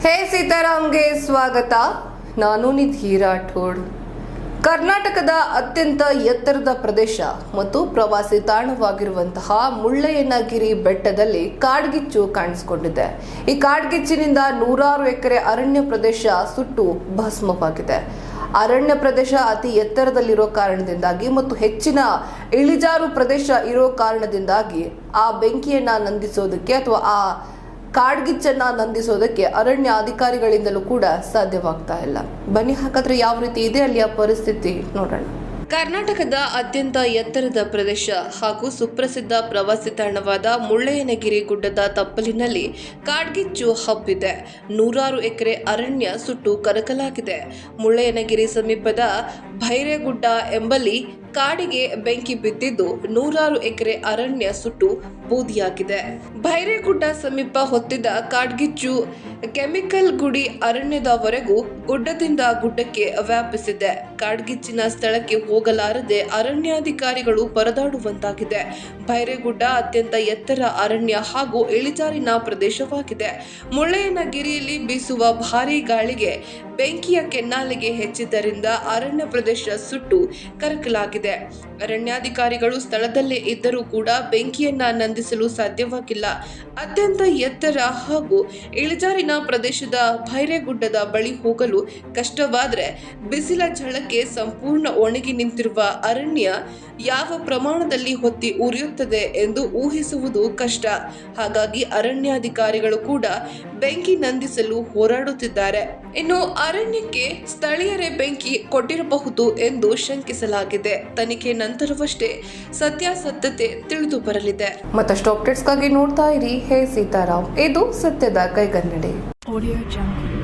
ಹೇ ಸೀತಾರಾಮ್ಗೆ ಸ್ವಾಗತ. ನಾನು ನಿಧಿ ರಾಠೋಡ್. ಕರ್ನಾಟಕದ ಅತ್ಯಂತ ಎತ್ತರದ ಪ್ರದೇಶ ಮತ್ತು ಪ್ರವಾಸಿ ತಾಣವಾಗಿರುವಂತಹ ಮುಳ್ಳಯ್ಯನಗಿರಿ ಬೆಟ್ಟದಲ್ಲಿ ಕಾಡ್ಗಿಚ್ಚು ಕಾಣಿಸಿಕೊಂಡಿದೆ. ಈ ಕಾಡ್ಗಿಚ್ಚಿನಿಂದ ನೂರಾರು ಎಕರೆ ಅರಣ್ಯ ಪ್ರದೇಶ ಸುಟ್ಟು ಭಸ್ಮವಾಗಿದೆ. ಅರಣ್ಯ ಪ್ರದೇಶ ಅತಿ ಎತ್ತರದಲ್ಲಿರೋ ಕಾರಣದಿಂದಾಗಿ ಮತ್ತು ಹೆಚ್ಚಿನ ಇಳಿಜಾರು ಪ್ರದೇಶ ಇರೋ ಕಾರಣದಿಂದಾಗಿ ಆ ಬೆಂಕಿಯನ್ನ ನಂದಿಸೋದಕ್ಕೆ ಅಥವಾ ಆ ಕಾಡ್ಗಿಚ್ಚನ್ನ ನಂದಿಸೋದಕ್ಕೆ ಅರಣ್ಯ ಅಧಿಕಾರಿಗಳಿಂದಲೂ ಕೂಡ ಸಾಧ್ಯವಾಗ್ತಾ ಇಲ್ಲ. ಬನ್ನಿ ಹಾಗಾದ್ರೆ ಯಾವ ರೀತಿ ಇದೆ ಅಲ್ಲಿಯ ಪರಿಸ್ಥಿತಿ ನೋಡೋಣ. ಕರ್ನಾಟಕದ ಅತ್ಯಂತ ಎತ್ತರದ ಪ್ರದೇಶ ಹಾಗೂ ಸುಪ್ರಸಿದ್ಧ ಪ್ರವಾಸಿ ತಾಣವಾದ ಮುಳ್ಳಯ್ಯನಗಿರಿ ಗುಡ್ಡದ ತಪ್ಪಲಿನಲ್ಲಿ ಕಾಡ್ಗಿಚ್ಚು ಹಬ್ಬಿದೆ. ನೂರಾರು ಎಕರೆ ಅರಣ್ಯ ಸುಟ್ಟು ಕರಕಲಾಗಿದೆ. ಮುಳ್ಳಯ್ಯನಗಿರಿ ಸಮೀಪದ ಭೈರೇಗುಡ್ಡ ಎಂಬಲ್ಲಿ ಕಾಡಿಗೆ ಬೆಂಕಿ ಬಿದ್ದಿದ್ದು ನೂರಾರು ಎಕರೆ ಅರಣ್ಯ ಸುಟ್ಟು ಬೂದಿಯಾಗಿದೆ. ಭೈರೇಗುಡ್ಡ ಸಮೀಪ ಹೊತ್ತಿದ್ದ ಕಾಡ್ಗಿಚ್ಚು ಕೆಮಿಕಲ್ ಗುಡಿ ಅರಣ್ಯದವರೆಗೂ ಗುಡ್ಡದಿಂದ ಗುಡ್ಡಕ್ಕೆ ವ್ಯಾಪಿಸಿದೆ. ಕಾಡ್ಗಿಚ್ಚಿನ ಸ್ಥಳಕ್ಕೆ ಹೋಗಲಾರದೆ ಅರಣ್ಯಾಧಿಕಾರಿಗಳು ಪರದಾಡುವಂತಾಗಿದೆ. ಭೈರೇಗುಡ್ಡ ಅತ್ಯಂತ ಎತ್ತರ ಅರಣ್ಯ ಹಾಗೂ ಇಳಿಜಾರಿನ ಪ್ರದೇಶವಾಗಿದೆ. ಮುಳ್ಳಯ್ಯನಗಿರಿಯಲ್ಲಿ ಬೀಸುವ ಭಾರೀ ಗಾಳಿಗೆ ಬೆಂಕಿಯ ಕೆನ್ನಾಲಿಗೆ ಹೆಚ್ಚಿದ್ದರಿಂದ ಅರಣ್ಯ ಪ್ರದೇಶ ಸುಟ್ಟು ಕರಕಲಾಗಿದೆ. ಅರಣ್ಯಾಧಿಕಾರಿಗಳು ಸ್ಥಳದಲ್ಲೇ ಇದ್ದರೂ ಕೂಡ ಬೆಂಕಿಯನ್ನ ನಂದಿಸಲು ಸಾಧ್ಯವಾಗಿಲ್ಲ. ಅತ್ಯಂತ ಎತ್ತರ ಹಾಗೂ ಇಳಿಜಾರಿನ ಪ್ರದೇಶದ ಭೈರೇಗುಡ್ಡದ ಬಳಿ ಹೋಗಲು ಕಷ್ಟವಾದರೆ ಬಿಸಿಲ ಝಳಕ್ಕೆ ಸಂಪೂರ್ಣ ಒಣಗಿ ನಿಂತಿರುವ ಅರಣ್ಯ ಯಾವ ಪ್ರಮಾಣದಲ್ಲಿ ಹೊತ್ತಿ ಉರಿಯುತ್ತದೆ ಎಂದು ಊಹಿಸುವುದು ಕಷ್ಟ. ಹಾಗಾಗಿ ಅರಣ್ಯಾಧಿಕಾರಿಗಳು ಕೂಡ ಬೆಂಕಿ ನಂದಿಸಲು ಹೋರಾಡುತ್ತಿದ್ದಾರೆ. ಇನ್ನು ಅರಣ್ಯಕ್ಕೆ ಸ್ಥಳೀಯರೇ ಬೆಂಕಿ ಕೊಟ್ಟಿರಬಹುದು ಎಂದು ಶಂಕಿಸಲಾಗಿದೆ. ತನಿಖೆ ನಂತರವಷ್ಟೇ ಸತ್ಯಾಸತ್ಯತೆ ತಿಳಿದು ಬರಲಿದೆ. ಮತ್ತಷ್ಟು ಅಪ್ಡೇಟ್ಸ್ಗಾಗಿ ನೋಡ್ತಾ ಇರಿ ಹೇ ಸೀತಾರಾಮ್. ಇದು ಸತ್ಯದ ಕೈಗನ್ನಡಿ. Audio Jungle.